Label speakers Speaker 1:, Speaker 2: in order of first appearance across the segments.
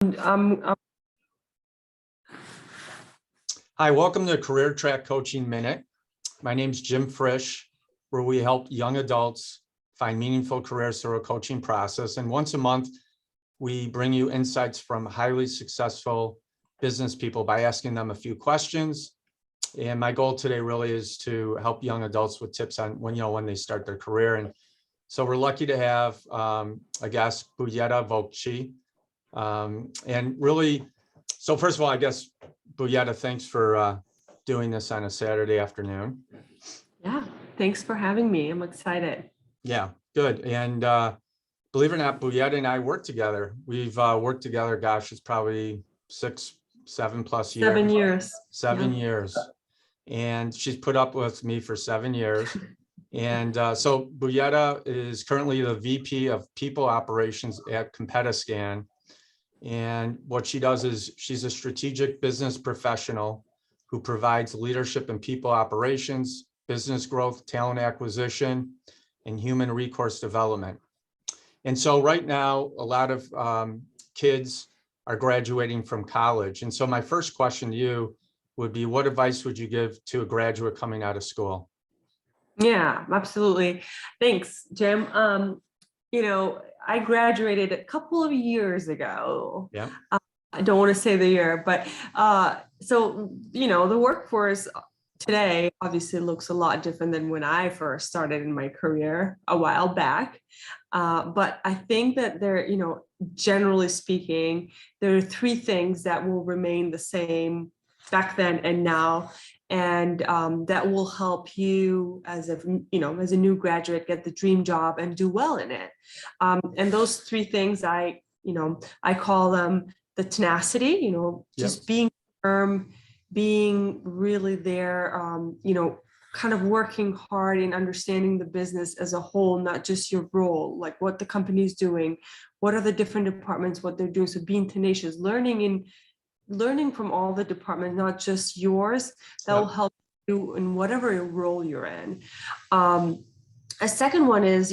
Speaker 1: Um,
Speaker 2: Hi, welcome to Career Track Coaching Minute. My name's Jim Frisch, where we help young adults find meaningful careers through a coaching process. And once a month, we bring you insights from highly successful business people by asking them a few questions. And my goal today really is to help young adults with tips on when they start their career. And so we're lucky to have a guest, Buyeta Vokchi. And really, so first of all, I guess, Buyeta, thanks for doing this on a Saturday afternoon.
Speaker 1: yeah, thanks for having me. I'm excited.
Speaker 2: Yeah, good. And believe it or not, Buyeta and I work together. We've worked together, gosh, it's probably 7+ years.
Speaker 1: 7 years.
Speaker 2: 7 years. And she's put up with me for 7 years. And so Buyeta is currently the VP of People Operations at Competiscan. And what she does is she's a strategic business professional who provides leadership in people operations, business growth, talent acquisition, and human resource development. And so right now, a lot of kids are graduating from college. And so my first question to you would be, what advice would you give to a graduate coming out of school?
Speaker 1: Yeah, absolutely. Thanks, Jim. I graduated a couple of years ago.
Speaker 2: Yeah.
Speaker 1: I don't want to say the year, but the workforce today obviously looks a lot different than when I first started in my career a while back. But I think that generally speaking, there are three things that will remain the same back then and now, and that will help you as a new graduate get the dream job and do well in it. And those three things, I call them the tenacity, just being firm, being really there, kind of working hard and understanding the business as a whole, not just your role, like what the company's doing, what are the different departments, what they're doing. So being tenacious, learning from all the departments, not just yours, that will help you in whatever role you're in. A second one is,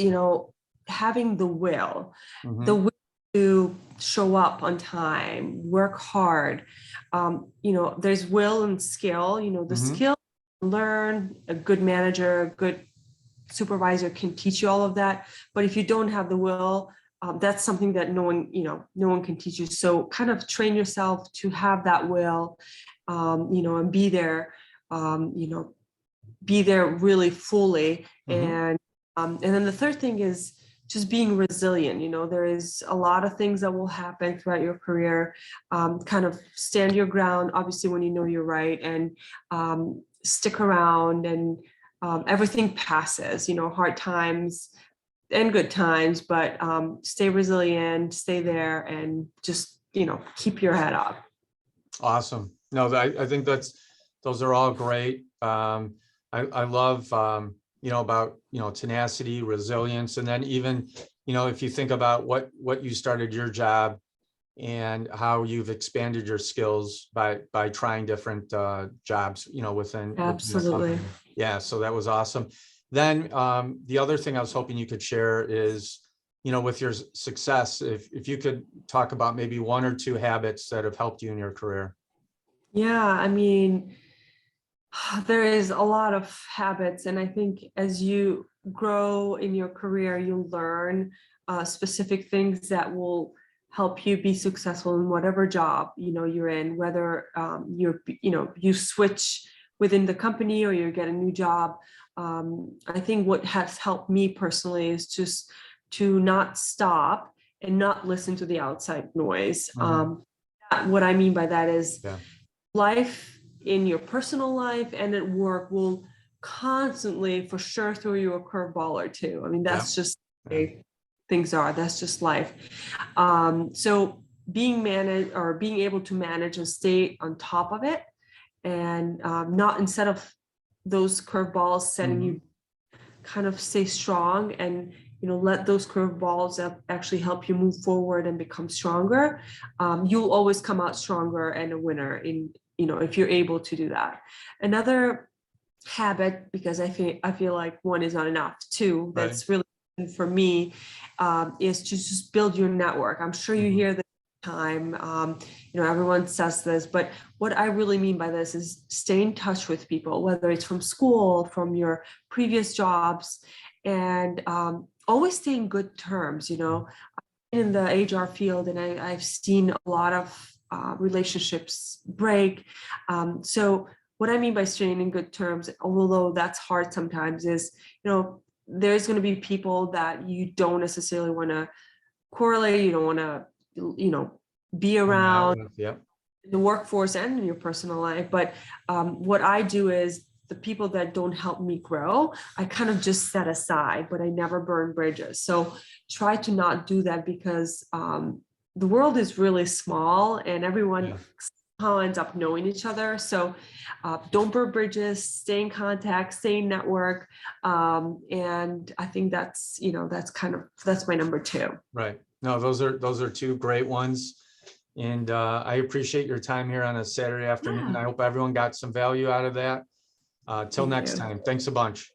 Speaker 1: having the will, the will to show up on time, work hard. There's will and skill, the skill, learn, a good manager, a good supervisor can teach you all of that. But if you don't have the will, that's something that no one can teach you. So kind of train yourself to have that will, and be there, be there really fully. And then the third thing is just being resilient. There is a lot of things that will happen throughout your career. Kind of stand your ground, obviously, when you know you're right, and stick around, and everything passes, hard times and good times, but stay resilient, stay there, and just, keep your head up.
Speaker 2: Awesome. No, I think those are all great. I love, about, tenacity, resilience. And then even, if you think about what you started your job and how you've expanded your skills by trying different jobs, within the company. Yeah, so that was awesome. Then the other thing I was hoping you could share is, with your success, if you could talk about maybe one or two habits that have helped you in your career.
Speaker 1: Yeah, I mean, there is a lot of habits, and I think as you grow in your career, you learn specific things that will help you be successful in whatever job you're in, whether you switch within the company or you get a new job. I think what has helped me personally is just to not stop and not listen to the outside noise. What I mean by that is life in your personal life and at work will constantly, for sure, throw you a curveball or two. I mean, that's just the way things are. That's just life. So being able to manage and stay on top of it, and not, instead of those curveballs setting you, kind of stay strong and let those curveballs actually help you move forward and become stronger. You'll always come out stronger and a winner if you're able to do that. Another habit, because I feel like one is not enough, two, that's really for me, is to just build your network. I'm sure you hear the time. Everyone says this, but what I really mean by this is stay in touch with people, whether it's from school, from your previous jobs, and always stay in good terms. In the HR field, and I've seen a lot of relationships break. So what I mean by staying in good terms, although that's hard sometimes, is there's going to be people that you don't necessarily want to correlate, you don't want to be around
Speaker 2: Yep.
Speaker 1: in the workforce and in your personal life. But what I do is the people that don't help me grow, I kind of just set aside, but I never burn bridges. So try to not do that, because the world is really small and everyone
Speaker 2: Yeah.
Speaker 1: somehow ends up knowing each other. So don't burn bridges, stay in contact, stay in network. And I think that's my number 2.
Speaker 2: Right. No, those are two great ones. And I appreciate your time here on a Saturday afternoon.
Speaker 1: Yeah.
Speaker 2: I hope everyone got some value out of that. Till
Speaker 1: Thank
Speaker 2: next
Speaker 1: you.
Speaker 2: time. Thanks a bunch.